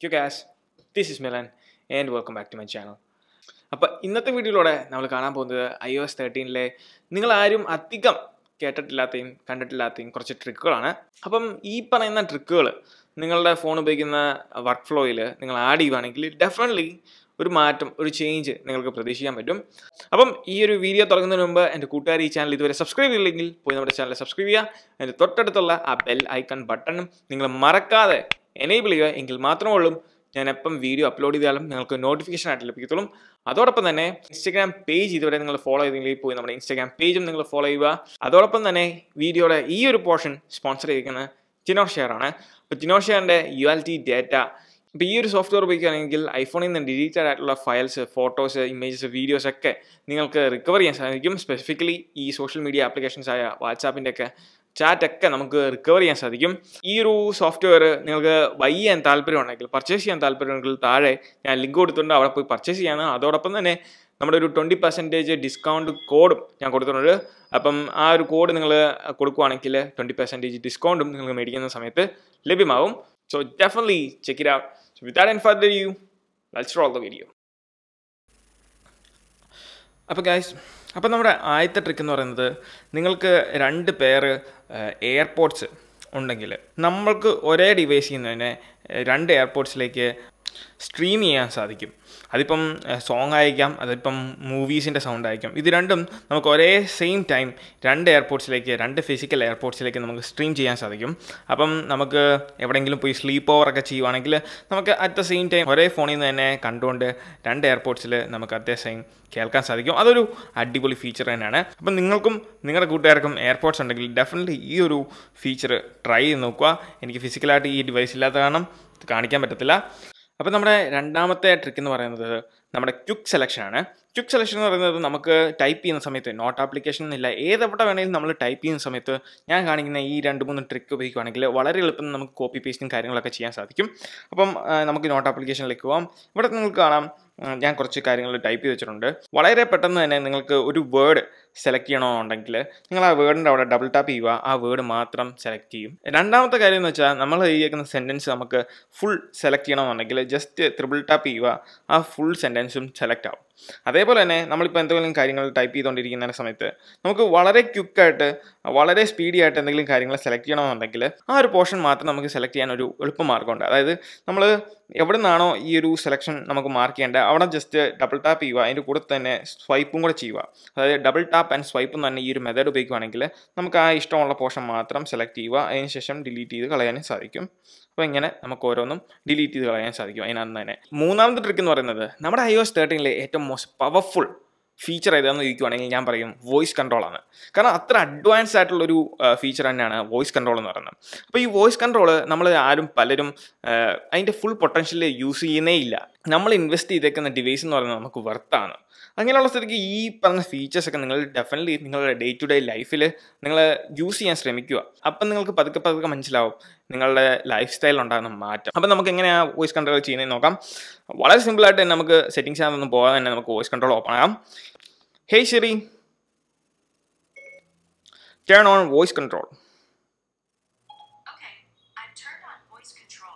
You guys, this is Milan and welcome back to my channel. അപ്പോൾ ഇന്നത്തെ വീഡിയോയിലൂടെ നമ്മൾ കാണാൻ പോകുന്നത് iOS 13-ലെ നിങ്ങളാരും അധികം കേട്ടിട്ടില്ലാത്തയും കണ്ടിട്ടില്ലാത്തയും കുറച്ച് ട്രിക്കുകളാണ്. അപ്പം ഈ പറയുന്ന ട്രിക്കുകൾ നിങ്ങളുടെ ഫോൺ ഉപയോഗിക്കുന്ന വർക്ക് ഫ്ലോയിൽ നിങ്ങൾ ആഡ് ചെയ്യുകയാണെങ്കിൽ ഡെഫിനറ്റ്ലി ഒരു മാറ്റം, ഒരു ചേഞ്ച് നിങ്ങൾക്ക് പ്രതീക്ഷിക്കാൻ പറ്റും. അപ്പം ഈ ഒരു വീഡിയോ തുടങ്ങുന്നതിന് മുമ്പ് എൻ്റെ കൂട്ടുകാർ ഈ ചാനൽ ഇതുവരെ സബ്സ്ക്രൈബ് ചെയ്തില്ലെങ്കിൽ പോയി നമ്മുടെ ചാനൽ സബ്സ്ക്രൈബ് ചെയ്യുക. അതിൻ്റെ തൊട്ടടുത്തുള്ള ആ ബെൽ ഐക്കൺ ബട്ടണും നിങ്ങൾ മറക്കാതെ എനേബിൾ ചെയ്യുക. എങ്കിൽ മാത്രമേ ഉള്ളൂ ഞാൻ എപ്പം വീഡിയോ അപ്ലോഡ് ചെയ്താലും നിങ്ങൾക്ക് നോട്ടിഫിക്കേഷൻ ആയിട്ട് ലഭിക്കത്തുള്ളൂ. അതോടൊപ്പം തന്നെ ഇൻസ്റ്റാഗ്രാം പേജ് ഇതുവരെ നിങ്ങൾ ഫോളോ ചെയ്തെങ്കിൽ പോയി നമ്മുടെ ഇൻസ്റ്റാഗ്രാം പേജും നിങ്ങൾ ഫോളോ ചെയ്യുക. അതോടൊപ്പം തന്നെ വീഡിയോയുടെ ഈ ഒരു പോർഷൻ സ്പോൺസർ ചെയ്തിരിക്കുന്നത് ജിനോഷെയർ ആണ്. അപ്പോൾ ജിനോഷെയറിൻ്റെ ULT ഡേറ്റ, ഇപ്പോൾ ഈ ഒരു സോഫ്റ്റ്വെയർ ഉപയോഗിക്കുകയാണെങ്കിൽ ഐഫോണിൽ നിന്ന് ഡിലീറ്റഡ് ആയിട്ടുള്ള ഫയൽസ്, ഫോട്ടോസ്, ഇമേജസ്, വീഡിയോസ് ഒക്കെ നിങ്ങൾക്ക് റിക്കവർ ചെയ്യാൻ സാധിക്കും. സ്പെസിഫിക്കലി ഈ സോഷ്യൽ മീഡിയ ആപ്ലിക്കേഷൻസ് ആയ വാട്സാപ്പിൻ്റെ ഒക്കെ ചാറ്റൊക്കെ നമുക്ക് റിക്കവർ ചെയ്യാൻ സാധിക്കും. ഈ ഒരു സോഫ്റ്റ്വെയർ നിങ്ങൾക്ക് ബൈ ചെയ്യാൻ താല്പര്യമുണ്ടെങ്കിൽ, പർച്ചേസ് ചെയ്യാൻ താല്പര്യമുണ്ടെങ്കിൽ താഴെ ഞാൻ ലിങ്ക് കൊടുത്തിട്ടുണ്ട്, അവിടെ പോയി പർച്ചേസ് ചെയ്യാണ്. അതോടൊപ്പം തന്നെ നമ്മുടെ ഒരു 20% ഡിസ്കൗണ്ട് കോഡും ഞാൻ കൊടുത്തിട്ടുണ്ട്. അപ്പം ആ ഒരു കോഡ് നിങ്ങൾ കൊടുക്കുകയാണെങ്കിൽ 20% ഡിസ്കൗണ്ടും നിങ്ങൾ മേടിക്കുന്ന സമയത്ത് ലഭ്യമാവും. So definitely check it out. So without any further ado, let's roll the video. അപ്പോൾ ഗൈസ്, അപ്പോൾ നമ്മുടെ ആദ്യത്തെ ട്രിക്ക് എന്ന് പറയുന്നത്, നിങ്ങൾക്ക് 2 പെയർ എയർപോഡ്സ് ഉണ്ടെങ്കിൽ നമ്മൾക്ക് ഒരേ ഡിവൈസിൽ നിന്ന് തന്നെ 2 എയർപോഡ്സിലേക്ക് സ്ട്രീം ചെയ്യാൻ സാധിക്കും. അതിപ്പം സോങ് അയക്കാം, അതിപ്പം മൂവീസിൻ്റെ സൗണ്ട് അയക്കാം. ഇത് രണ്ടും നമുക്ക് ഒരേ സെയിം ടൈം 2 എയർപോഡ്സിലേക്ക്, 2 ഫിസിക്കൽ എയർപോഡ്സിലേക്ക് നമുക്ക് സ്ട്രീം ചെയ്യാൻ സാധിക്കും. അപ്പം നമുക്ക് എവിടെയെങ്കിലും പോയി സ്ലീപ്പ് ഓവറൊക്കെ ചെയ്യുവാണെങ്കിൽ നമുക്ക് അറ്റ് ദ സെയിം ടൈം ഒരേ ഫോണിൽ നിന്ന് തന്നെ കണ്ടുകൊണ്ട് 2 എയർപോഡ്സിൽ നമുക്ക് അറ്റ് ദ സെയിം കേൾക്കാൻ സാധിക്കും. അതൊരു അടിപൊളി ഫീച്ചർ തന്നെയാണ്. അപ്പം നിങ്ങൾക്കും നിങ്ങളുടെ കൂട്ടുകാർക്കും എയർപോഡ്സ് ഉണ്ടെങ്കിൽ ഡെഫിനറ്റ്ലി ഈ ഒരു ഫീച്ചർ ട്രൈ ചെയ്ത് നോക്കുക. എനിക്ക് ഫിസിക്കലായിട്ട് ഈ ഡിവൈസ് ഇല്ലാത്ത കാരണം ഇത് കാണിക്കാൻ പറ്റത്തില്ല. അപ്പോൾ നമ്മുടെ രണ്ടാമത്തെ ട്രിക്ക് എന്ന് പറയുന്നത് നമ്മുടെ ക്വിക്ക് സെലക്ഷനാണ്. ക്വിക്ക് സെലക്ഷൻ എന്ന് പറയുന്നത് നമുക്ക് ടൈപ്പ് ചെയ്യുന്ന സമയത്ത്, നോട്ട് ആപ്ലിക്കേഷൻ എന്നില്ല, ഏതെവിടെ വേണമെങ്കിലും നമ്മൾ ടൈപ്പ് ചെയ്യുന്ന സമയത്ത് ഞാൻ കാണിക്കുന്ന ഈ 2-3 ട്രിക്ക് ഉപയോഗിക്കുകയാണെങ്കിൽ വളരെ എളുപ്പം നമുക്ക് കോപ്പി പേസ്റ്റും കാര്യങ്ങളൊക്കെ ചെയ്യാൻ സാധിക്കും. അപ്പം നമുക്ക് നോട്ട് ആപ്ലിക്കേഷനിലേക്ക് പോകാം. ഇവിടെ നിങ്ങൾക്ക് കാണാം ഞാൻ കുറച്ച് കാര്യങ്ങൾ ടൈപ്പ് ചെയ്ത് വെച്ചിട്ടുണ്ട്. വളരെ പെട്ടെന്ന് തന്നെ നിങ്ങൾക്ക് ഒരു വേർഡ് സെലക്ട് ചെയ്യണമെന്നുണ്ടെങ്കിൽ നിങ്ങൾ ആ വേർഡിൻ്റെ അവിടെ ഡബിൾ ടാപ്പ് ചെയ്യുക, ആ വേർഡ് മാത്രം സെലക്ട് ചെയ്യും. രണ്ടാമത്തെ കാര്യം എന്ന് വെച്ചാൽ, നമ്മൾ എഴുതിയേക്കുന്ന സെൻറ്റൻസ് നമുക്ക് ഫുൾ സെലക്ട് ചെയ്യണമെന്നുണ്ടെങ്കിൽ ജസ്റ്റ് ത്രിബിൾ ടാപ്പ് ചെയ്യുക, ആ ഫുൾ സെൻറ്റൻസും സെലക്ട് ആവും. അതേപോലെ തന്നെ നമ്മളിപ്പോൾ എന്തെങ്കിലും കാര്യങ്ങൾ ടൈപ്പ് ചെയ്തുകൊണ്ടിരിക്കുന്ന സമയത്ത് നമുക്ക് വളരെ ക്വിക്കായിട്ട്, വളരെ സ്പീഡി ആയിട്ട് എന്തെങ്കിലും കാര്യങ്ങൾ സെലക്ട് ചെയ്യണമെന്നുണ്ടെങ്കിൽ ആ ഒരു പോർഷൻ മാത്രം നമുക്ക് സെലക്ട് ചെയ്യാൻ ഒരു എളുപ്പമാർഗ്ഗമുണ്ട്. അതായത് നമ്മൾ എവിടെ നിന്നാണോ ഈ ഒരു സെലക്ഷൻ നമുക്ക് മാർക്ക് ചെയ്യേണ്ടത് അവിടെ ജസ്റ്റ് ഡബിൾ ടാപ്പ് ചെയ്യുക, അതിൻ്റെ കൂടെ തന്നെ സ്വൈപ്പും കൂടെ ചെയ്യുക. അതായത് ഡബിൾ ടാപ്പ് ആൻഡ് സ്വൈപ്പും തന്നെ ഈ ഒരു മെത്തേഡ് ഉപയോഗിക്കുകയാണെങ്കിൽ നമുക്ക് ആ ഇഷ്ടമുള്ള പോർഷൻ മാത്രം സെലക്ട് ചെയ്യുക, അതിനുശേഷം ഡിലീറ്റ് ചെയ്ത് കളയാനും സാധിക്കും. അപ്പോൾ ഇങ്ങനെ നമുക്ക് ഓരോന്നും ഡിലീറ്റ് ചെയ്ത് കളയാൻ സാധിക്കും അതിനകത്ത് തന്നെ. മൂന്നാമത്തെ ട്രിക്ക് എന്ന് പറയുന്നത്, നമ്മുടെ iOS 13-ലെ ഏറ്റവും മോസ്റ്റ് പവർഫുൾ ഫീച്ചർ ഏതാണെന്ന് ചോദിക്കുകയാണെങ്കിൽ ഞാൻ പറയും വോയിസ് കൺട്രോളാണ്. കാരണം അത്ര അഡ്വാൻസ് ആയിട്ടുള്ളൊരു ഫീച്ചർ തന്നെയാണ് വോയിസ് കൺട്രോൾ എന്ന് പറയുന്നത്. അപ്പോൾ ഈ വോയിസ് കൺട്രോൾ നമ്മൾ പലരും അതിൻ്റെ ഫുൾ പൊട്ടൻഷ്യൽ യൂസ് ചെയ്യുന്നേ ഇല്ല. നമ്മൾ ഇൻവെസ്റ്റ് ചെയ്തേക്കുന്ന ഡിവൈസ് എന്ന് പറയുന്നത് നമുക്ക് വർത്താണ്. അങ്ങനെയുള്ള സ്ഥിതിക്ക് ഈ പറഞ്ഞ ഫീച്ചേഴ്സൊക്കെ നിങ്ങൾ ഡെഫിനറ്റ്ലി നിങ്ങളുടെ ഡേ ടു ഡേ ലൈഫിൽ നിങ്ങൾ യൂസ് ചെയ്യാൻ ശ്രമിക്കുക. അപ്പം നിങ്ങൾക്ക് പതുക്കെ പതുക്കെ മനസ്സിലാവും നിങ്ങളുടെ ലൈഫ് സ്റ്റൈൽ ഉണ്ടാകുന്ന മാറ്റം. അപ്പം നമുക്ക് എങ്ങനെയാണ് വോയിസ് കൺട്രോൾ ചെയ്യുന്നത് നോക്കാം. വളരെ സിമ്പിളായിട്ട് തന്നെ നമുക്ക് സെറ്റിംഗ്സ് ആണെന്നൊന്നും പോകാതെ തന്നെ നമുക്ക് വോയിസ് കൺട്രോൾ ഓപ്പൺ ആകാം. Hey Siri, turn on voice control. Okay, I've turned on voice control.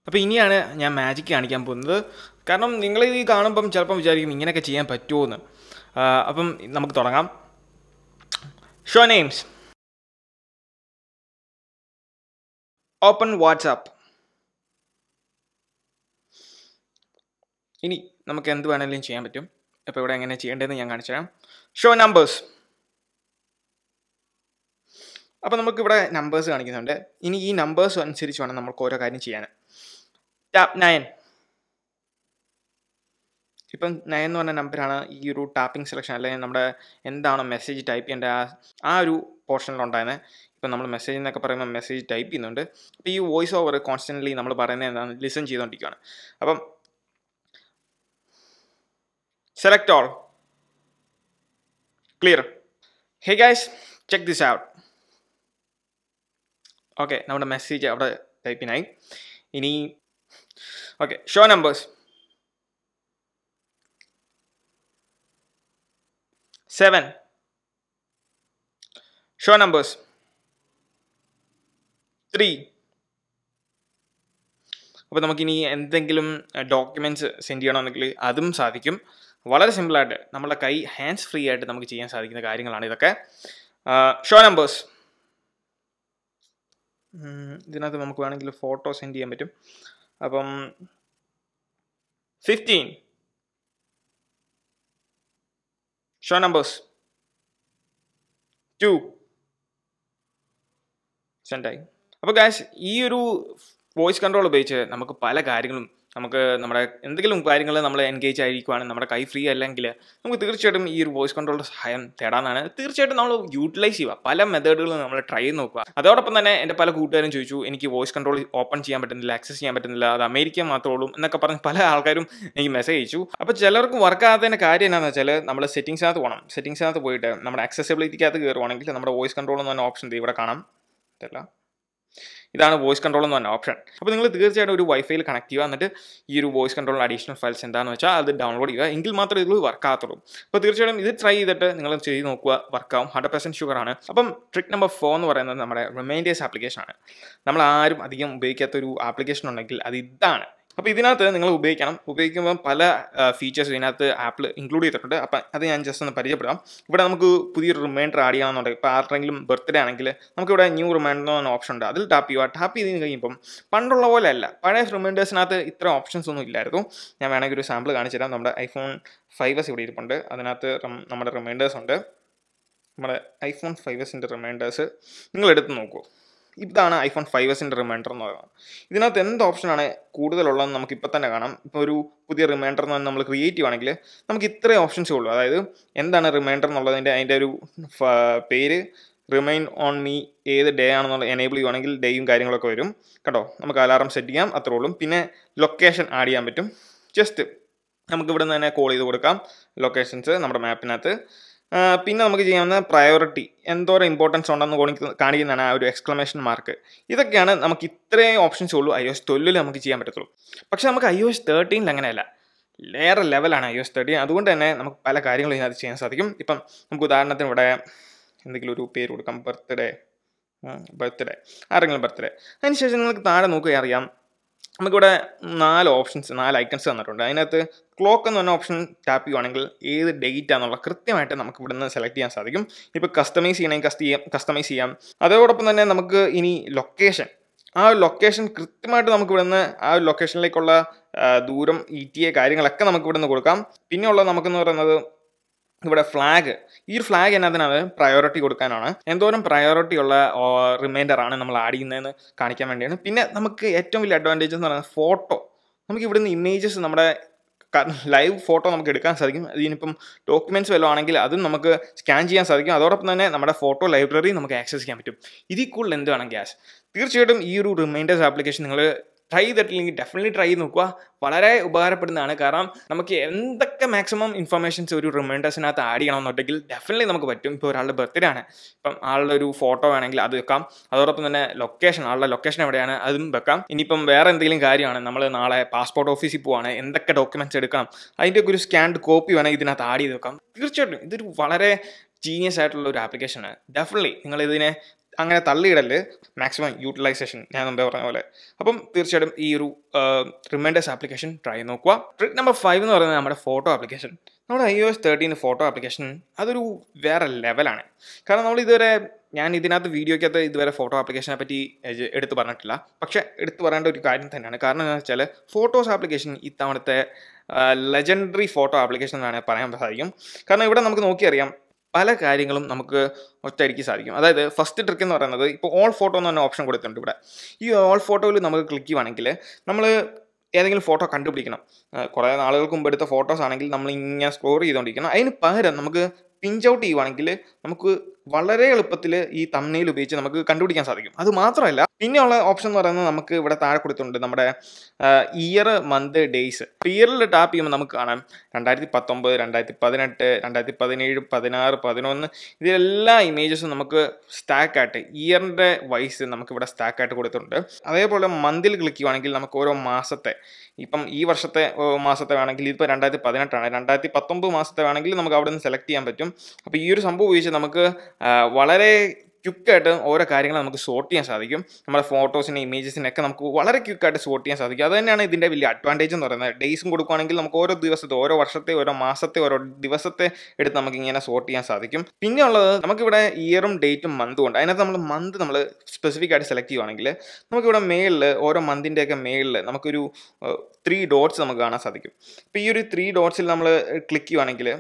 അപ്പോൾ ഇനിയാണ് ഞാൻ മാജിക് കാണിക്കാൻ പോകുന്നത്. കാരണം നിങ്ങൾ ഈ കാണുമ്പം ചിലപ്പം വിചാരിക്കും ഇങ്ങനെയൊക്കെ ചെയ്യാൻ പറ്റുമോ എന്ന്. അപ്പം നമുക്ക് തുടങ്ങാം. Show names, open WhatsApp. ഇനി നമുക്ക് എന്ത് വേണമെങ്കിലും ചെയ്യാൻ പറ്റും. അപ്പോൾ ഇവിടെ എങ്ങനെ ചെയ്യേണ്ടതെന്ന് ഞാൻ കാണിച്ചു തരാം. Show numbers. അപ്പോൾ നമുക്കിവിടെ നമ്പേഴ്സ് കാണിക്കുന്നുണ്ട്. ഇനി ഈ നമ്പേഴ്സ് അനുസരിച്ച് വേണം നമുക്ക് ഓരോ കാര്യം ചെയ്യാൻ. ടാപ്പ് 9. ഇപ്പം 9 എന്ന് പറഞ്ഞ നമ്പറാണ് ഈ ഒരു ടാപ്പിംഗ് സെലക്ഷൻ, അല്ലെങ്കിൽ നമ്മുടെ എന്താണോ മെസ്സേജ് ടൈപ്പ് ചെയ്യേണ്ട ആ ഒരു പോർഷനിലുണ്ടായിരുന്നത്. ഇപ്പം നമ്മൾ മെസ്സേജ് എന്നൊക്കെ പറയുമ്പോൾ മെസ്സേജ് ടൈപ്പ് ചെയ്യുന്നുണ്ട്. അപ്പോൾ ഈ വോയിസ് ഓവർ കോൺസ്റ്റൻ്റ്ലി നമ്മൾ പറയുന്നത് എന്താണ്, ലിസൺ ചെയ്തുകൊണ്ടിരിക്കുകയാണ്. അപ്പം select all, clear. Hey guys, check this out. Okay, നമ്മുടെ മെസ്സേജ് അവിടെ ടൈപ്പിനായി. ഇനി okay, show numbers. 7. Show numbers. 3. അപ്പോൾ നമുക്കിനി എന്തെങ്കിലും ഡോക്യുമെൻറ്റ്സ് സെൻഡ് ചെയ്യണമെന്നെങ്കിൽ അതും സാധിക്കും. വളരെ സിമ്പിളായിട്ട് നമ്മുടെ കൈ ഹാൻഡ്സ് ഫ്രീ ആയിട്ട് നമുക്ക് ചെയ്യാൻ സാധിക്കുന്ന കാര്യങ്ങളാണ് ഇതൊക്കെ. ഷോ നമ്പേഴ്സ്, ഇതിനകത്ത് നമുക്ക് വേണമെങ്കിൽ ഫോട്ടോ സെൻഡ് ചെയ്യാൻ പറ്റും. അപ്പം 15 ഷോ നമ്പേഴ്സ് 2 സെൻഡായി. അപ്പോൾ ഗായ്സ്, ഈ ഒരു വോയിസ് കൺട്രോൾ ഉപയോഗിച്ച് നമുക്ക് പല കാര്യങ്ങളും നമുക്ക് നമ്മുടെ എന്തെങ്കിലും കാര്യങ്ങൾ നമ്മൾ എൻഗേജ് ആയിരിക്കുവാണ്, നമ്മുടെ കൈ ഫ്രീ അല്ലെങ്കിൽ നമുക്ക് തീർച്ചയായിട്ടും ഈ ഒരു വോയിസ് കൺട്രോളിൻ്റെ സഹായം തേടാനാണ്. തീർച്ചയായിട്ടും നമ്മൾ യൂട്ടിലൈസ് ചെയ്യുക, പല മെത്തേഡുകളും നമ്മൾ ട്രൈ ചെയ്ത് നോക്കുക. അതോടൊപ്പം തന്നെ എൻ്റെ പല കൂട്ടുകാരും ചോദിച്ചു, എനിക്ക് വോയിസ് കൺട്രോൾ ഓപ്പൺ ചെയ്യാൻ പറ്റുന്നില്ല, ആക്സസ് ചെയ്യാൻ പറ്റുന്നില്ല, അത് അമേരിക്ക മാത്രമേ ഉള്ളൂ എന്നൊക്കെ പറഞ്ഞ് പല ആൾക്കാരും എനിക്ക് മെസ്സേജ് അയച്ചു. അപ്പോൾ ചിലർക്ക് വർക്ക് ആകാത്തതിൻ്റെ കാര്യം എന്താണെന്ന് വെച്ചാൽ നമ്മൾ സെറ്റിംഗ്സിനകത്ത് പോകണം. സെറ്റിംഗ്സിനകത്ത് പോയിട്ട് നമ്മുടെ ആക്സസിബിലിറ്റിക്കകത്ത് കയറുവാണെങ്കിൽ നമ്മുടെ വോയിസ് കൺട്രോൾ എന്ന് പറഞ്ഞ ഓപ്ഷൻ ഇവിടെ കാണാം. ഇതല്ല, ഇതാണ് വോയിസ് കൺട്രോൾ എന്ന് പറഞ്ഞ ഓപ്ഷൻ. അപ്പോൾ നിങ്ങൾ തീർച്ചയായിട്ടും ഒരു വൈഫൈയിൽ കണക്ട് ചെയ്യുക, എന്നിട്ട് ഈ ഒരു വോയിസ് കൺട്രോൾ അഡീഷണൽ ഫയൽസ് എന്താണെന്ന് വെച്ചാൽ അത് ഡൗൺലോഡ് ചെയ്യുക, എങ്കിൽ മാത്രമേ ഇത് വർക്ക് ആകത്തുള്ളൂ. അപ്പോൾ തീർച്ചയായിട്ടും ഇത് ട്രൈ ചെയ്തിട്ട് നിങ്ങൾ ചെയ്ത് നോക്കുക, വർക്കാവും, 100% ഷുവറാണ്. അപ്പം ട്രിക്ക് നമ്പർ 4 എന്ന് പറയുന്നത് നമ്മുടെ റിമൈൻഡേഴ്സ് ആപ്ലിക്കേഷനാണ്. നമ്മൾ ആരും അധികം ഉപയോഗിക്കാത്തൊരു ആപ്ലിക്കേഷൻ ഉണ്ടെങ്കിൽ അത് ഇതാണ്. അപ്പോൾ ഇതിനകത്ത് നിങ്ങൾ ഉപയോഗിക്കുമ്പോൾ പല ഫീച്ചേഴ്സ് ഇതിനകത്ത് ആപ്പിൾ ഇൻക്ലൂഡ് ചെയ്തിട്ടുണ്ട്. അപ്പം അത് ഞാൻ ജസ്റ്റ് ഒന്ന് പരിചയപ്പെടാം. ഇവിടെ നമുക്ക് പുതിയൊരു റിമൈൻഡർ ആഡ് ചെയ്യണമെന്നുണ്ടെങ്കിൽ, ഇപ്പോൾ ആരുടെങ്കിലും ബർത്ത്ഡേ ആണെങ്കിൽ നമുക്കിവിടെ ന്യൂ റിമൈൻഡർ എന്ന് ഓപ്ഷൻ ഉണ്ട്, അതിൽ ടാപ്പ് ചെയ്യുക. ടാപ്പ് ചെയ്ത് കഴിയുമ്പം പണ്ടുള്ള പോലെ അല്ല, പഴയ റിമൈൻഡേഴ്സിനകത്ത് ഇത്ര ഓപ്ഷൻസ് ഒന്നും ഇല്ലായിരുന്നു. ഞാൻ വേണമെങ്കിൽ ഒരു സാമ്പിൾ കാണിച്ചു തരാം. നമ്മുടെ iPhone 5s ഇവിടെ ഇരിപ്പുണ്ട്, അതിനകത്ത് നമ്മുടെ റിമൈൻഡേഴ്സ് ഉണ്ട്. നമ്മുടെ iPhone 5s റിമൈൻഡേഴ്സ് നിങ്ങൾ എടുത്ത് നോക്കൂ. ഇതാണ് iPhone 5s റിമൈൻഡർ എന്ന് പറയുന്നത്. ഇതിനകത്ത് എന്ത് ഓപ്ഷനാണ് കൂടുതലുള്ളതെന്ന് നമുക്ക് ഇപ്പോൾ തന്നെ കാണാം. ഇപ്പോൾ ഒരു പുതിയ റിമൈൻഡർ എന്ന് നമ്മൾ ക്രിയേറ്റ് ചെയ്യുവാണെങ്കിൽ നമുക്ക് ഇത്രയും ഓപ്ഷൻസേ ഉള്ളൂ. അതായത് എന്താണ് റിമൈൻഡർ എന്നുള്ളതിൻ്റെ അതിൻ്റെ ഒരു പേര്, റിമൈൻ ഓൺ മീ ഏത് ഡേ ആണെന്നുള്ള എനേബിൾ ചെയ്യുവാണെങ്കിൽ ഡേയും കാര്യങ്ങളൊക്കെ വരും കേട്ടോ. നമുക്ക് അലാറം സെറ്റ് ചെയ്യാം, അത്രേ ഉള്ളൂ. പിന്നെ ലൊക്കേഷൻ ആഡ് ചെയ്യാൻ പറ്റും. ജസ്റ്റ് നമുക്ക് ഇവിടെ നിന്ന് തന്നെ കോൾ ചെയ്ത് കൊടുക്കാം ലൊക്കേഷൻസ് നമ്മുടെ മാപ്പിനകത്ത്. പിന്നെ നമുക്ക് ചെയ്യാവുന്ന പ്രയോറിറ്റി, എന്തോരം ഇമ്പോർട്ടൻസ് ഉണ്ടെന്ന് കാണിക്കുന്നതാണ് ആ ഒരു എക്സ്ക്ലമേഷൻ മാർക്ക്. ഇതൊക്കെയാണ് നമുക്ക് ഇത്രയും ഓപ്ഷൻസ് ഉള്ളൂ iOS 12 നമുക്ക് ചെയ്യാൻ പറ്റത്തുള്ളൂ. പക്ഷേ നമുക്ക് iOS 13 അങ്ങനെയല്ല, വേറെ ലെവലാണ് iOS 13. അതുകൊണ്ട് തന്നെ നമുക്ക് പല കാര്യങ്ങളും ഇതിനകത്ത് ചെയ്യാൻ സാധിക്കും. ഇപ്പം നമുക്ക് ഉദാഹരണത്തിന് ഇവിടെ എന്തെങ്കിലും ഒരു പേര് കൊടുക്കാം, ബർത്ത്ഡേ ആരെങ്കിലും ബർത്ത്ഡേ. അതിനുശേഷം നിങ്ങൾക്ക് താഴെ നോക്കുകയും അറിയാം, നമുക്കിവിടെ 4 ഐക്കൺസ് തന്നിട്ടുണ്ട്. അതിനകത്ത് ക്ലോക്ക് എന്ന് പറഞ്ഞ ഓപ്ഷൻ ടാപ്പ് ചെയ്യുവാണെങ്കിൽ ഏത് ഡേറ്റ് ആണെന്നുള്ള കൃത്യമായിട്ട് നമുക്ക് ഇവിടെ നിന്ന് സെലക്ട് ചെയ്യാൻ സാധിക്കും. ഇപ്പോൾ കസ്റ്റമൈസ് ചെയ്യണമെങ്കിൽ കസ്റ്റമൈസ് ചെയ്യാം. അതോടൊപ്പം തന്നെ നമുക്ക് ഇനി ആ ലൊക്കേഷൻ കൃത്യമായിട്ട് നമുക്ക് ഇവിടെ നിന്ന് ആ ലൊക്കേഷനിലേക്കുള്ള ദൂരം, ETA കാര്യങ്ങളൊക്കെ നമുക്ക് ഇവിടെ നിന്ന് കൊടുക്കാം. പിന്നെ ഉള്ളത് നമുക്കെന്ന് പറയുന്നത് ഇവിടെ ഫ്ലാഗ്. ഈ ഒരു ഫ്ലാഗ് എന്നതിനാണ് പ്രയോറിറ്റി കൊടുക്കാനാണ്. എന്തോരം പ്രയോറിറ്റി ഉള്ള റിമൈൻഡർ ആണ് നമ്മൾ ആഡ് ചെയ്യുന്നതെന്ന് കാണിക്കാൻ വേണ്ടിയാണ്. പിന്നെ നമുക്ക് ഏറ്റവും വലിയ അഡ്വാൻറ്റേജ് എന്ന് പറയുന്നത് ഫോട്ടോ. നമുക്ക് ഇവിടുന്ന് ഇമേജസ്, നമ്മുടെ ലൈവ് ഫോട്ടോ നമുക്ക് എടുക്കാൻ സാധിക്കും. ഇതിനിപ്പം ഡോക്യുമെൻറ്റ്സ് വല്ലതും ആണെങ്കിൽ അതും നമുക്ക് സ്കാൻ ചെയ്യാൻ സാധിക്കും. അതോടൊപ്പം തന്നെ നമ്മുടെ ഫോട്ടോ ലൈബ്രറി നമുക്ക് ആക്സസ് ചെയ്യാൻ പറ്റും. ഇതിൽ കൂടുതൽ എന്ത് വേണം ഗ്യാസ്. തീർച്ചയായിട്ടും ഈ ഒരു റിമൈൻഡേഴ്സ് ആപ്ലിക്കേഷൻ നിങ്ങൾ ട്രൈ ചെയ്തിട്ടില്ലെങ്കിൽ ഡെഫിനറ്റ്ലി ട്രൈ ചെയ്ത് നോക്കുക. വളരെ ഉപകാരപ്പെടുന്നതാണ്. കാരണം നമുക്ക് എന്തൊക്കെ മാക്സിമം ഇൻഫർമേഷൻസ് ഒരു റിമൈൻഡേഴ്സിനകത്ത് ആഡ് ചെയ്യണമെന്നുണ്ടെങ്കിൽ ഡെഫിനറ്റ്ലി നമുക്ക് പറ്റും. ഇപ്പോൾ ഒരാളുടെ ബർത്ത്ഡേ ആണ്, ഇപ്പം ആളുടെ ഒരു ഫോട്ടോ വേണമെങ്കിൽ അത് വെക്കാം. അതോടൊപ്പം തന്നെ ആളുടെ ലൊക്കേഷൻ എവിടെയാണ് അതും വെക്കാം. ഇനിയിപ്പം വേറെ എന്തെങ്കിലും കാര്യമാണ്, നമ്മൾ നാളെ പാസ്പോർട്ട് ഓഫീസിൽ പോവാണ്, എന്തൊക്കെ ഡോക്യുമെൻറ്റ്സ് എടുക്കണം, അതിൻ്റെയൊക്കെ ഒരു സ്കാൻഡ് കോപ്പി വേണമെങ്കിൽ ഇതിനകത്ത് ആഡ് ചെയ്ത് വെക്കാം. തീർച്ചയായിട്ടും ഇതൊരു വളരെ ജീനിയസ് ആയിട്ടുള്ള ഒരു ആപ്ലിക്കേഷനാണ്. ഡെഫിനറ്റ്ലി നിങ്ങളിതിനെ അങ്ങനെ തള്ളിയിടല്, മാക്സിമം യൂട്ടിലൈസേഷൻ ഞാൻ മുമ്പേ പറഞ്ഞ പോലെ. അപ്പം തീർച്ചയായിട്ടും ഈ ഒരു റിമൈൻഡേഴ്സ് ആപ്ലിക്കേഷൻ ട്രൈ നോക്കുക. ട്രിക്ക് നമ്പർ 5 എന്ന് പറയുന്നത് നമ്മുടെ ഫോട്ടോ ആപ്ലിക്കേഷൻ. നമ്മുടെ iOS 13 ഫോട്ടോ ആപ്ലിക്കേഷൻ അതൊരു വേറെ ലെവലാണ്. കാരണം ഞാൻ ഇതിനകത്ത് വീഡിയോയ്ക്കകത്ത് ഇതുവരെ ഫോട്ടോ ആപ്ലിക്കേഷനെ പറ്റി എടുത്തു പറഞ്ഞിട്ടില്ല. പക്ഷേ എടുത്തു പറയേണ്ട ഒരു കാര്യം തന്നെയാണ്. കാരണം എന്താണെന്ന് വെച്ചാൽ ഫോട്ടോസ് ആപ്ലിക്കേഷൻ ഇത്തവണത്തെ ലെജൻഡറി ഫോട്ടോ ആപ്ലിക്കേഷൻ എന്നാണ് പറയാൻ സാധിക്കും. കാരണം ഇവിടെ നമുക്ക് നോക്കിയറിയാം പല കാര്യങ്ങളും നമുക്ക് ഒറ്റയടിക്ക് സാധിക്കും. അതായത് ഫസ്റ്റ് ട്രിക്ക് എന്ന് പറയുന്നത്, ഇപ്പോൾ ഓൾ ഫോട്ടോ എന്ന് പറഞ്ഞ ഓപ്ഷൻ കൊടുത്തിട്ടുണ്ട് ഇവിടെ. ഈ ഓൾ ഫോട്ടോയിൽ നമുക്ക് ക്ലിക്ക് ചെയ്യുവാണെങ്കിൽ നമ്മൾ ഏതെങ്കിലും ഫോട്ടോ കണ്ടുപിടിക്കണം. കുറേ നാളുകൾക്ക് മുമ്പ് എടുത്ത ഫോട്ടോസ് ആണെങ്കിൽ നമ്മൾ ഇങ്ങനെ സ്ക്രോൾ ചെയ്തുകൊണ്ടിരിക്കണം. അതിന് പകരം നമുക്ക് പിഞ്ച് ഔട്ട് ചെയ്യുവാണെങ്കിൽ നമുക്ക് വളരെ എളുപ്പത്തിൽ ഈ തംബ്നെയിൽ ഉപയോഗിച്ച് നമുക്ക് കണ്ടുപിടിക്കാൻ സാധിക്കും. അത് മാത്രമല്ല, പിന്നെയുള്ള ഓപ്ഷൻ എന്ന് പറയുന്നത് നമുക്ക് ഇവിടെ താഴെ കൊടുത്തിട്ടുണ്ട് നമ്മുടെ ഇയർ, മന്ത്, ഡേയ്സ്. ഇയറിൽ ടാപ്പ് ചെയ്യുമ്പോൾ നമുക്ക് കാണാം 2019, 2018, 2017, 16, 11 ഇതിലെല്ലാ ഇമേജസും നമുക്ക് സ്റ്റാക്കായിട്ട് ഇയറിൻ്റെ വൈസ് നമുക്കിവിടെ സ്റ്റാക്കായിട്ട് കൊടുത്തിട്ടുണ്ട്. അതേപോലെ മന്തിൽ ക്ലിക്ക് ചെയ്യുവാണെങ്കിൽ നമുക്ക് ഓരോ മാസത്തെ, ഇപ്പം ഈ വർഷത്തെ മാസത്തെ വേണമെങ്കിൽ ഇതിപ്പോൾ 2018 ആണ്, 2019 മാസത്തെ വേണമെങ്കിൽ നമുക്ക് അവിടെ നിന്ന് സെലക്ട് ചെയ്യാൻ പറ്റും. അപ്പോൾ ഈ ഒരു സംഭവം ഉപയോഗിച്ച് നമുക്ക് വളരെ ക്വിക്കായിട്ട് ഓരോ കാര്യങ്ങൾ നമുക്ക് സോർട്ട് ചെയ്യാൻ സാധിക്കും. നമ്മുടെ ഫോട്ടോസിനെ ഇമേജസിനൊക്കെ നമുക്ക് വളരെ ക്വിക്കായിട്ട് സോർട്ട് ചെയ്യാൻ സാധിക്കും. അത് തന്നെയാണ് ഇതിൻ്റെ വലിയ അഡ്വാൻറ്റേജ് എന്ന് പറയുന്നത്. ഡേയ്സും കൊടുക്കുകയാണെങ്കിൽ നമുക്ക് ഓരോ ദിവസത്തെ, ഓരോ വർഷത്തെ, ഓരോ മാസത്തെ, ഓരോ ദിവസത്തെ എടുത്ത് നമുക്ക് ഇങ്ങനെ സോർട്ട് ചെയ്യാൻ സാധിക്കും. പിന്നെ ഉള്ളത് നമുക്കിവിടെ ഇയറും ഡേറ്റും മന്തും ഉണ്ട്. അതിനകത്ത് നമ്മൾ സ്പെസിഫിക് ആയിട്ട് സെലക്ട് ചെയ്യുവാണെങ്കിൽ നമുക്കിവിടെ മേളിൽ ഓരോ മന്തിൻ്റെയൊക്കെ മേളിൽ നമുക്കൊരു 3 ഡോട്ട്സ് നമുക്ക് കാണാൻ സാധിക്കും. ഇപ്പോൾ ഈ ഒരു 3 ഡോട്ട്സിൽ നമ്മൾ ക്ലിക്ക് ചെയ്യുവാണെങ്കിൽ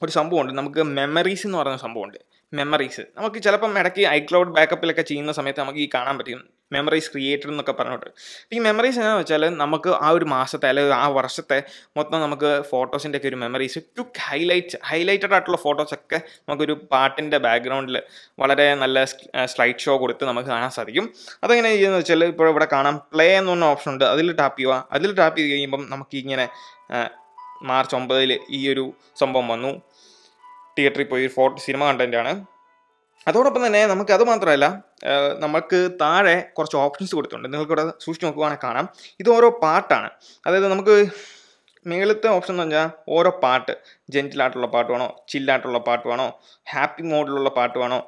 ഒരു സംഭവമുണ്ട്, നമുക്ക് മെമ്മറീസ് എന്ന് പറയുന്ന സംഭവമുണ്ട്. മെമ്മറീസ് നമുക്ക് ചിലപ്പം ഇടയ്ക്ക് iCloud ബാക്കപ്പിലൊക്കെ ചെയ്യുന്ന സമയത്ത് നമുക്ക് ഈ കാണാൻ പറ്റും മെമ്മറീസ് ക്രിയേറ്റഡ് എന്നൊക്കെ പറഞ്ഞിട്ട്. ഈ മെമ്മറീസ് എന്താണെന്ന് വെച്ചാൽ നമുക്ക് ആ ഒരു മാസത്തെ അല്ലെങ്കിൽ ആ വർഷത്തെ മൊത്തം നമുക്ക് ഫോട്ടോസിൻ്റെ ഒക്കെ ഒരു മെമ്മറീസ് ക്വിക്ക് ഹൈലൈറ്റഡ് ആയിട്ടുള്ള ഫോട്ടോസൊക്കെ നമുക്കൊരു പാട്ടിൻ്റെ ബാക്ക്ഗ്രൗണ്ടിൽ വളരെ നല്ല സ്ലൈഡ് ഷോ കൊടുത്ത് നമുക്ക് കാണാൻ സാധിക്കും. അതെങ്ങനെ ചെയ്യുന്നത് വെച്ചാൽ ഇപ്പോൾ ഇവിടെ കാണാം പ്ലേ എന്ന് പറഞ്ഞ ഓപ്ഷൻ ഉണ്ട്. അതിൽ ടാപ്പ് ചെയ്യുക. അതിൽ ടാപ്പ് ചെയ്ത് കഴിയുമ്പം നമുക്ക് ഇങ്ങനെ മാർച്ച് 9 ഈ ഒരു സംഭവം വന്നു. തിയേറ്ററിൽ പോയി സിനിമ കണ്ടൻ്റാണ്. അതോടൊപ്പം തന്നെ നമുക്ക് അത് മാത്രമല്ല, നമുക്ക് താഴെ കുറച്ച് ഓപ്ഷൻസ് കൊടുത്തിട്ടുണ്ട്. നിങ്ങൾക്കിവിടെ സൂക്ഷിച്ച് നോക്കുവാണെങ്കിൽ കാണാം, ഇത് ഓരോ പാട്ടാണ്. അതായത് നമുക്ക് മേളത്തെ ഓപ്ഷൻ എന്ന് പറഞ്ഞാൽ ഓരോ പാട്ട്, ജെൻറ്റിലായിട്ടുള്ള പാട്ട് വേണോ, ചില്ലായിട്ടുള്ള പാട്ട് വേണോ, ഹാപ്പി മോഡിലുള്ള പാട്ട് വേണോ,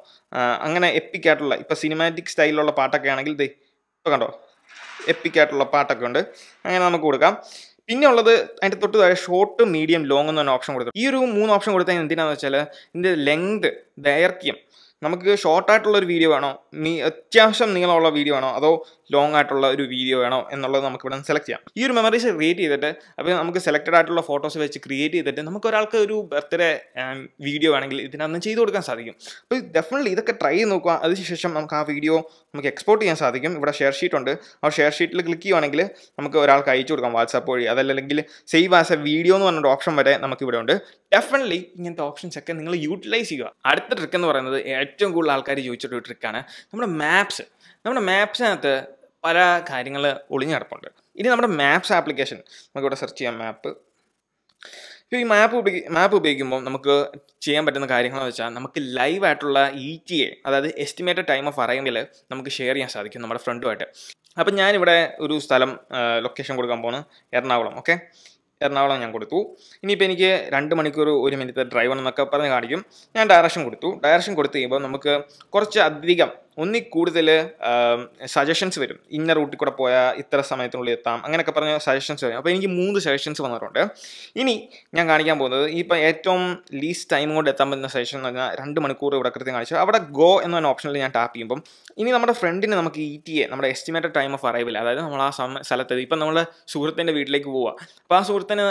അങ്ങനെ എപ്പിക്കായിട്ടുള്ള ഇപ്പോൾ സിനിമാറ്റിക് സ്റ്റൈലിലുള്ള പാട്ടൊക്കെ ആണെങ്കിൽ ഇപ്പോൾ കണ്ടോ എപ്പിക്കായിട്ടുള്ള പാട്ടൊക്കെ ഉണ്ട്. അങ്ങനെ നമുക്ക് കൊടുക്കാം. പിന്നെ ഉള്ളത് അതിൻ്റെ തൊട്ട് താഴെ ഷോർട്ട്, മീഡിയം, ലോങ് എന്ന് പറഞ്ഞ ഓപ്ഷൻ കൊടുത്തു. ഈ ഒരു 3 ഓപ്ഷൻ കൊടുത്താൽ എന്തിനാണെന്ന് വെച്ചാൽ ഇതിൻ്റെ ലെങ്ത്, ദൈർഘ്യം, നമുക്ക് ഷോർട്ടായിട്ടുള്ളൊരു വീഡിയോ വേണോ, അത്യാവശ്യം നീളമുള്ള വീഡിയോ വേണോ, അതോ ലോങ് ആയിട്ടുള്ള ഒരു വീഡിയോ വേണോ എന്നുള്ളത് നമുക്ക് ഇവിടെ സെലക്ട് ചെയ്യാം. ഈ ഒരു മെമ്മറീസ് ക്രിയേറ്റ് ചെയ്തിട്ട് അപ്പോൾ നമുക്ക് സെലക്റ്റഡ് ആയിട്ടുള്ള ഫോട്ടോസ് വെച്ച് ക്രിയേറ്റ് ചെയ്തിട്ട് നമുക്ക് ഒരാൾക്ക് ഒരു ബർത്ത്ഡേ വീഡിയോ വേണമെങ്കിൽ ഇതിനകത്ത് ചെയ്ത് കൊടുക്കാൻ സാധിക്കും. അപ്പോൾ ഡെഫിനറ്റ്ലി ഇതൊക്കെ ട്രൈ ചെയ്ത് നോക്കുക. അതിനുശേഷം നമുക്ക് ആ വീഡിയോ നമുക്ക് എക്സ്പോർട്ട് ചെയ്യാൻ സാധിക്കും. ഇവിടെ ഷെയർ ഷീറ്റ് ഉണ്ട്. ആ ഷെയർ ഷീറ്റിൽ ക്ലിക്ക് ചെയ്യുവാണെങ്കിൽ നമുക്ക് ഒരാൾക്ക് അയച്ചു കൊടുക്കാം വാട്സാപ്പ് വഴി. അതല്ലെങ്കിൽ സേവ് ആസ് എ വീഡിയോ എന്ന് പറഞ്ഞൊരു ഓപ്ഷൻ വരെ നമുക്കിവിടെ ഉണ്ട്. ഡെഫിനറ്റ്ലി ഇങ്ങനത്തെ ഓപ്ഷൻസ് ഒക്കെ നിങ്ങൾ യൂട്ടിലൈസ് ചെയ്യുക. അടുത്ത ട്രിക്ക് എന്ന് പറയുന്നത് ഏറ്റവും കൂടുതൽ ആൾക്കാർ ചോദിച്ചിട്ടൊരു ട്രിക്കാണ് നമ്മുടെ മാപ്സ്. നമ്മുടെ മാപ്സിനകത്ത് പല കാര്യങ്ങൾ ഒളിഞ്ഞു കിടപ്പുണ്ട്. ഇനി നമ്മുടെ മാപ്സ് ആപ്ലിക്കേഷൻ നമുക്കിവിടെ സെർച്ച് ചെയ്യാം. മാപ്പ്. ഇപ്പോൾ ഈ മാപ്പ് ഉപയോഗിക്കുമ്പോൾ നമുക്ക് ചെയ്യാൻ പറ്റുന്ന കാര്യങ്ങളെന്ന് വെച്ചാൽ നമുക്ക് ലൈവായിട്ടുള്ള ETA, അതായത് എസ്റ്റിമേറ്റഡ് ടൈം ഓഫ് അറൈവൽ നമുക്ക് ഷെയർ ചെയ്യാൻ സാധിക്കും നമ്മുടെ ഫ്രണ്ടുമായിട്ട്. അപ്പം ഞാനിവിടെ ഒരു സ്ഥലം ലൊക്കേഷൻ കൊടുക്കാൻ പോകുന്നു, എറണാകുളം. ഓക്കെ, എറണാകുളം ഞാൻ കൊടുത്തു. ഇനിയിപ്പോൾ എനിക്ക് 2 മണിക്കൂർ 1 മിനിറ്റ് ഡ്രൈവ് എന്നൊക്കെ പറഞ്ഞ് കാണിക്കും. ഞാൻ ഡയറക്ഷൻ കൊടുത്തു. ഡയറക്ഷൻ കൊടുത്ത് കഴിയുമ്പോൾ നമുക്ക് കുറച്ച് അധികം ഒന്നിൽ കൂടുതൽ സജഷൻസ് വരും. ഇന്ന റൂട്ടിൽ കൂടെ പോയാൽ ഇത്ര സമയത്തിനുള്ളിൽ എത്താം, അങ്ങനെയൊക്കെ പറഞ്ഞ സജഷൻസ് വരും. അപ്പോൾ എനിക്ക് 3 സജഷൻസ് വന്നിട്ടുണ്ട്. ഇനി ഞാൻ കാണിക്കാൻ പോകുന്നത് ഇപ്പോൾ ഏറ്റവും ലീസ്റ്റ് ടൈം കൊണ്ട് എത്താൻ പറ്റുന്ന സജഷൻ എന്ന് പറഞ്ഞാൽ 2 മണിക്കൂർ ഇവിടെ കൃത്യം കാണിച്ചു. അവിടെ ഗോ എന്ന ഓപ്ഷനിൽ ഞാൻ ടാപ്പ് ചെയ്യുമ്പം ഇനി നമ്മുടെ ഫ്രണ്ടിന് നമുക്ക് ETA, നമ്മുടെ എസ്റ്റിമേറ്റഡ് ടൈം ഓഫ് അറൈവൽ, അതായത് നമ്മൾ ആ സ്ഥലത്ത് ഇപ്പം നമ്മുടെ സുഹൃത്തിൻ്റെ വീട്ടിലേക്ക് പോവുക. അപ്പോൾ ആ സുഹൃത്തിന്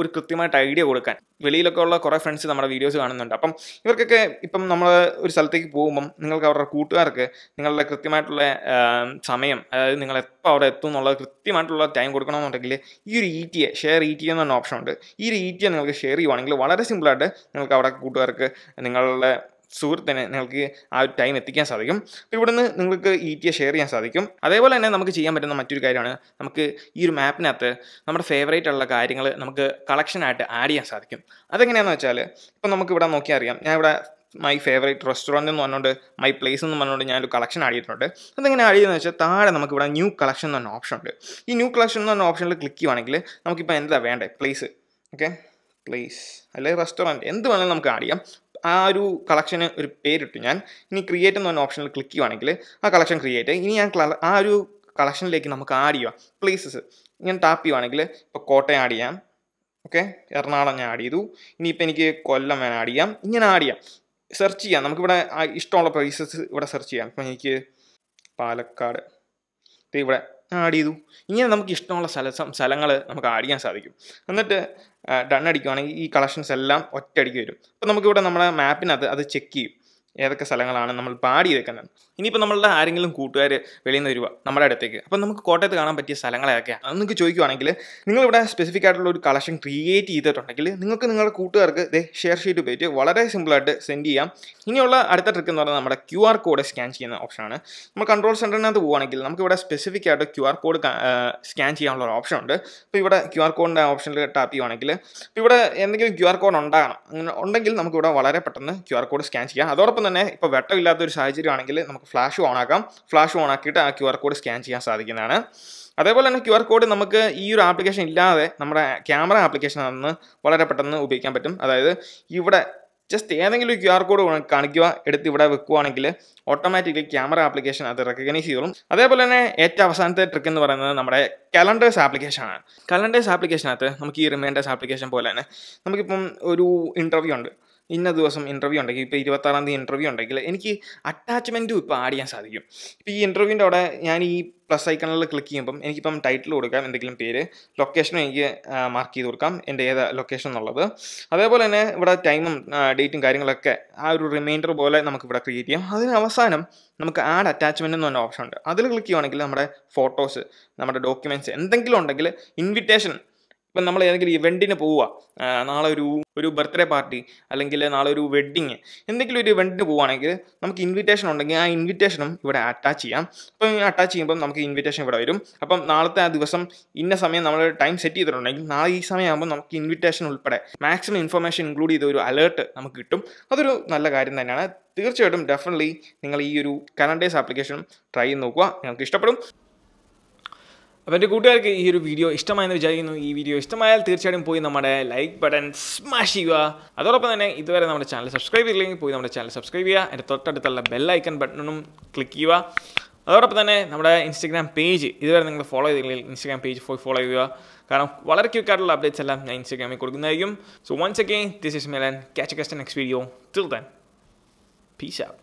ഒരു കൃത്യമായിട്ട് ഐഡിയ കൊടുക്കാൻ, വെളിയിലൊക്കെ ഉള്ള കുറേ ഫ്രണ്ട്സ് നമ്മുടെ വീഡിയോസ് കാണുന്നുണ്ട്. അപ്പം ഇവർക്കൊക്കെ ഇപ്പം നമ്മൾ ഒരു സ്ഥലത്തേക്ക് പോകുമ്പം നിങ്ങൾക്ക് അവരുടെ കൂട്ടുകാർക്ക് നിങ്ങളുടെ കൃത്യമായിട്ടുള്ള സമയം, അതായത് നിങ്ങൾ എപ്പോൾ അവിടെ എത്തും എന്നുള്ളത് കൃത്യമായിട്ടുള്ള ടൈം കൊടുക്കണമെന്നുണ്ടെങ്കിൽ ഈ ഒരു ETA, ഷെയർ ETA എന്ന് പറഞ്ഞ ഓപ്ഷൻ ഉണ്ട്. ഈ ഒരു ETA നിങ്ങൾക്ക് ഷെയർ ചെയ്യുവാണെങ്കിൽ വളരെ സിമ്പിളായിട്ട് നിങ്ങൾക്ക് അവിടെ കൂട്ടുകാർക്ക്, നിങ്ങളുടെ സുഹൃത്തിന് നിങ്ങൾക്ക് ആ ഒരു ടൈം എത്തിക്കാൻ സാധിക്കും. അപ്പോൾ ഇവിടുന്ന് നിങ്ങൾക്ക് ETA ഷെയർ ചെയ്യാൻ സാധിക്കും. അതേപോലെ തന്നെ നമുക്ക് ചെയ്യാൻ പറ്റുന്ന മറ്റൊരു കാര്യമാണ്, നമുക്ക് ഈ ഒരു മാപ്പിനകത്ത് നമ്മുടെ ഫേവറേറ്റ് ഉള്ള കാര്യങ്ങൾ നമുക്ക് കളക്ഷനായിട്ട് ആഡ് ചെയ്യാൻ സാധിക്കും. അതെങ്ങനെയാണെന്ന് വെച്ചാൽ ഇപ്പം നമുക്ക് ഇവിടെ നോക്കിയാൽ അറിയാം. ഞാൻ ഇവിടെ മൈ ഫേവറേറ്റ് റെസ്റ്റോറൻറ്റ് എന്ന് പറഞ്ഞുകൊണ്ട്, മൈ പ്ലേസ് എന്ന് പറഞ്ഞുകൊണ്ട് ഞാനൊരു കളക്ഷൻ ആഡ് ചെയ്തിട്ടുണ്ട്. അതെങ്ങനെ ആഡ് ചെയ്യുന്നത് വെച്ചാൽ താഴെ നമുക്കിവിടെ ന്യൂ കളക്ഷൻ എന്ന് പറഞ്ഞ ഓപ്ഷൻ ഉണ്ട്. ഈ ന്യൂ കളക്ഷൻ എന്ന് പറഞ്ഞ ഓപ്ഷനിൽ ക്ലിക്ക് ചെയ്യുവാണെങ്കിൽ നമുക്കിപ്പോൾ എന്താ വേണ്ടേ, പ്ലേസ്, ഓക്കെ, പ്ലേസ് അല്ലെങ്കിൽ റെസ്റ്റോറൻറ്റ് എന്ത് വേണമെങ്കിലും നമുക്ക് ആഡ് ചെയ്യാം. ആ ഒരു കളക്ഷന് ഒരു പേരിട്ടു ഞാൻ. ഇനി ക്രിയേറ്റ് എന്ന് പറഞ്ഞ ഓപ്ഷനിൽ ക്ലിക്ക് ചെയ്യുവാണെങ്കിൽ ആ കളക്ഷൻ ക്രിയേറ്റ്. ഇനി ഞാൻ ആ ഒരു കളക്ഷനിലേക്ക് നമുക്ക് ആഡ് ചെയ്യാം പ്ലേസസ്. ഇങ്ങനെ ടാപ്പ് ചെയ്യുവാണെങ്കിൽ ഇപ്പോൾ കോട്ടയം ആഡ് ചെയ്യാം, ഓക്കെ, എറണാകുളം ഞാൻ ആഡ് ചെയ്തു. ഇനിയിപ്പോൾ എനിക്ക് കൊല്ലം വേണം ആഡ് ചെയ്യാം. ഇങ്ങനെ ആഡ് ചെയ്യാം, സെർച്ച് ചെയ്യാം. നമുക്കിവിടെ ഇഷ്ടമുള്ള പ്ലേസസ് ഇവിടെ സെർച്ച് ചെയ്യാം. ഇപ്പം എനിക്ക് പാലക്കാട് ഇവിടെ ആഡ് ചെയ്തു. ഇങ്ങനെ നമുക്ക് ഇഷ്ടമുള്ള സ്ഥലങ്ങൾ നമുക്ക് ആഡ് ചെയ്യാൻ സാധിക്കും. എന്നിട്ട് ഡൺ അടിക്കുവാണെങ്കിൽ ഈ കളക്ഷൻസ് എല്ലാം ഒറ്റയടിക്ക് വരും. അപ്പോൾ നമുക്കിവിടെ നമ്മുടെ മാപ്പിനകത്ത് അത് ചെക്ക് ചെയ്യും ഏതൊക്കെ സ്ഥലങ്ങളാണ് നമ്മൾ പാടി ചെയ്തേക്കുന്നത്. ഇനിയിപ്പോൾ നമ്മളുടെ ആരെങ്കിലും കൂട്ടുകാർ വെളിയിൽ നിന്ന് വരിക നമ്മുടെ അടുത്തേക്ക്, അപ്പം നമുക്ക് കോട്ടയത്ത് കാണാൻ പറ്റിയ സ്ഥലങ്ങളൊക്കെയാണ് അത് നിങ്ങൾക്ക് ചോദിക്കുവാണെങ്കിൽ നിങ്ങളിവിടെ സ്പെസിഫിക് ആയിട്ടുള്ള ഒരു കളക്ഷൻ ക്രിയേറ്റ് ചെയ്തിട്ടുണ്ടെങ്കിൽ നിങ്ങൾക്ക് നിങ്ങളുടെ കൂട്ടുകാർക്ക് ഷെയർ ഷീറ്റ് ഉപയോഗിച്ച് വളരെ സിമ്പിളായിട്ട് സെൻഡ് ചെയ്യാം. ഇനിയുള്ള അടുത്ത ട്രിക്ക് എന്ന് പറയുന്നത് നമ്മുടെ QR കോഡ് സ്കാൻ ചെയ്യുന്ന ഓപ്ഷനാണ്. നമ്മൾ കൺട്രോൾ സെൻറ്ററിനകത്ത് പോകുകയാണെങ്കിൽ നമുക്കിവിടെ സ്പെസിഫിക് ആയിട്ട് QR കോഡ് സ്കാൻ ചെയ്യാനുള്ള ഒരു ഓപ്ഷൻ ഉണ്ട്. അപ്പോൾ ഇവിടെ QR കോഡിൻ്റെ ഓപ്ഷനിൽ ടാപ്പ് ചെയ്യുവാണെങ്കിൽ ഇവിടെ എന്തെങ്കിലും QR കോഡ് ഉണ്ടാകണം, അങ്ങനെ ഉണ്ടെങ്കിൽ നമുക്കിവിടെ വളരെ പെട്ടെന്ന് QR കോഡ് സ്കാൻ ചെയ്യാം. അതോടൊപ്പം തന്നെ ഇപ്പോൾ വെട്ടമില്ലാത്തൊരു സാഹചര്യമാണെങ്കിൽ നമുക്ക് ഫ്ലാഷ് ഓൺ ആക്കാം. ഫ്ലാഷ് ഓൺ ആക്കിയിട്ട് ആ QR കോഡ് സ്കാൻ ചെയ്യാൻ സാധിക്കുന്നതാണ്. അതേപോലെ തന്നെ QR കോഡ് നമുക്ക് ഈ ഒരു ആപ്ലിക്കേഷൻ ഇല്ലാതെ നമ്മുടെ ക്യാമറ ആപ്ലിക്കേഷനിൽ നിന്ന് വളരെ പെട്ടെന്ന് ഉപയോഗിക്കാൻ പറ്റും. അതായത് ഇവിടെ ജസ്റ്റ് ഏതെങ്കിലും QR കോഡ് കാണിക്കുക, എടുത്ത് ഇവിടെ വെക്കുകയാണെങ്കിൽ ഓട്ടോമാറ്റിക്കലി ക്യാമറ ആപ്ലിക്കേഷൻ അത് റെക്കഗ്നൈസ് ചെയ്തോളും. അതേപോലെ തന്നെ ഏറ്റവും അവസാനത്തെ ട്രിക്ക് എന്ന് പറയുന്നത് നമ്മുടെ കലണ്ടേഴ്സ് ആപ്ലിക്കേഷനാണ്. കലണ്ടേഴ്സ് ആപ്ലിക്കേഷനകത്ത് നമുക്ക് ഈ റിമൈൻഡേഴ്സ് ആപ്ലിക്കേഷൻ പോലെ തന്നെ നമുക്കിപ്പം ഒരു ഇൻ്റർവ്യൂ ഉണ്ട്, ഇന്ന ദിവസം ഇൻ്റർവ്യൂ ഉണ്ടെങ്കിൽ, ഇപ്പോൾ 26-ാം തീയതി ഇൻ്റർവ്യൂ ഉണ്ടെങ്കിൽ എനിക്ക് അറ്റാച്ച്മെൻറ്റും ഇപ്പോൾ ആഡ് ചെയ്യാൻ സാധിക്കും. ഇപ്പോൾ ഈ ഇൻ്റർവ്യൂവിൻ്റെ അവിടെ ഞാൻ ഈ പ്ലസ് ഐക്കണിൽ ക്ലിക്ക് ചെയ്യുമ്പം എനിക്കിപ്പം ടൈറ്റിൽ കൊടുക്കാം, എന്തെങ്കിലും പേര്, ലൊക്കേഷനും എനിക്ക് മാർക്ക് ചെയ്ത് കൊടുക്കാം, എൻ്റെ ഏത് ലൊക്കേഷൻ എന്നുള്ളത്. അതേപോലെ തന്നെ ഇവിടെ ടൈമും ഡേറ്റും കാര്യങ്ങളൊക്കെ ആ ഒരു റിമൈൻഡർ പോലെ നമുക്ക് ഇവിടെ ക്രിയേറ്റ് ചെയ്യാം. അതിന് അവസാനം നമുക്ക് ആഡ് അറ്റാച്ച്മെൻറ്റ് എന്ന് പറഞ്ഞ ഓപ്ഷൻ ഉണ്ട്. അതിൽ ക്ലിക്ക് ചെയ്യുവാണെങ്കിൽ നമ്മുടെ ഫോട്ടോസ്, നമ്മുടെ ഡോക്യുമെൻറ്റ്സ് എന്തെങ്കിലും ഉണ്ടെങ്കിൽ, ഇൻവിറ്റേഷൻ, ഇപ്പം നമ്മൾ ഏതെങ്കിലും ഇവൻറ്റിന് പോവുക, നാളെ ഒരു ബർത്ത്ഡേ പാർട്ടി അല്ലെങ്കിൽ നാളെ ഒരു വെഡ്ഡിങ്, എന്തെങ്കിലും ഒരു ഇവൻറ്റിന് പോവുകയാണെങ്കിൽ നമുക്ക് ഇൻവിറ്റേഷൻ ഉണ്ടെങ്കിൽ ആ ഇൻവിറ്റേഷനും ഇവിടെ അറ്റാച്ച് ചെയ്യാം. അപ്പം അറ്റാച്ച് ചെയ്യുമ്പം നമുക്ക് ഇൻവിറ്റേഷൻ ഇവിടെ വരും. അപ്പം നാളത്തെ ആ ദിവസം ഇന്ന സമയം നമ്മൾ ടൈം സെറ്റ് ചെയ്തിട്ടുണ്ടെങ്കിൽ നാളെ ഈ സമയമാകുമ്പോൾ നമുക്ക് ഇൻവിറ്റേഷൻ ഉൾപ്പെടെ മാക്സിമം ഇൻഫർമേഷൻ ഇൻക്ലൂഡ് ചെയ്ത ഒരു അലേർട്ട് നമുക്ക് കിട്ടും. അതൊരു നല്ല കാര്യം തന്നെയാണ്. തീർച്ചയായിട്ടും ഡെഫിനറ്റ്ലി നിങ്ങൾ ഈ ഒരു കലണ്ടേഴ്സ് ആപ്ലിക്കേഷൻ ട്രൈ ചെയ്ത് നോക്കുക, നിങ്ങൾക്ക് ഇഷ്ടപ്പെടും. അപ്പോൾ എൻ്റെ കൂട്ടുകാർക്ക് ഈ ഒരു വീഡിയോ ഇഷ്ടമായെന്ന് വിചാരിക്കുന്നു. ഈ വീഡിയോ ഇഷ്ടമായാൽ തീർച്ചയായിട്ടും പോയി നമ്മുടെ ലൈക്ക് ബട്ടൺ സ്മാഷ് ചെയ്യുക. അതോടൊപ്പം തന്നെ ഇതുവരെ നമ്മുടെ ചാനൽ സബ്സ്ക്രൈബ് ചെയ്തില്ലെങ്കിൽ പോയി നമ്മുടെ ചാനൽ സബ്സ്ക്രൈബ് ചെയ്യുക. എൻ്റെ തൊട്ടടുത്തുള്ള ബെൽ ഐക്കൺ ബട്ടണും ക്ലിക്ക് ചെയ്യുക. അതോടൊപ്പം തന്നെ നമ്മുടെ ഇൻസ്റ്റഗ്രാം പേജ് ഇതുവരെ നിങ്ങൾ ഫോളോ ചെയ്തില്ലെങ്കിൽ ഇൻസ്റ്റഗ്രാം പേജ് പോയി ഫോളോ ചെയ്യുക. കാരണം വളരെ ക്വിക്കായിട്ടുള്ള അപ്ഡേറ്റ്സ് എല്ലാം ഞാൻ ഇൻസ്റ്റഗ്രാമിൽ കൊടുക്കുന്നതായിരിക്കും. So once again, this is Milan. Catch you guys in the next video. Till then, peace out.